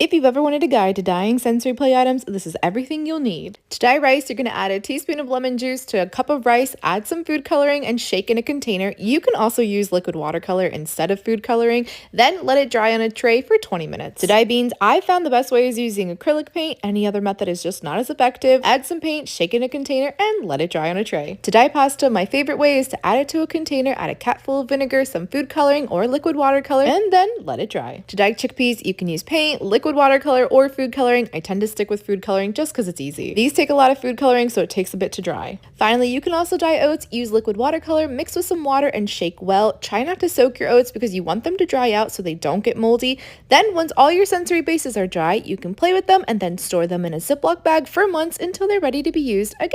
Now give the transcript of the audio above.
If you've ever wanted a guide to dyeing sensory play items, this is everything you'll need. To dye rice, you're going to add a teaspoon of lemon juice to a cup of rice, add some food coloring, and shake in a container. You can also use liquid watercolor instead of food coloring, then let it dry on a tray for 20 minutes. To dye beans, I found the best way is using acrylic paint. Any other method is just not as effective. Add some paint, shake in a container, and let it dry on a tray. To dye pasta, my favorite way is to add it to a container, add a cap full of vinegar, some food coloring, or liquid watercolor, and then let it dry. To dye chickpeas, you can use paint, liquid watercolor, or food coloring. I tend to stick with food coloring just because it's easy. These take a lot of food coloring, so it takes a bit to dry. Finally, you can also dye oats. Use liquid watercolor, mix with some water, and shake well. Try not to soak your oats because you want them to dry out so they don't get moldy. Then, once all your sensory bases are dry, you can play with them and then store them in a Ziploc bag for months until they're ready to be used again.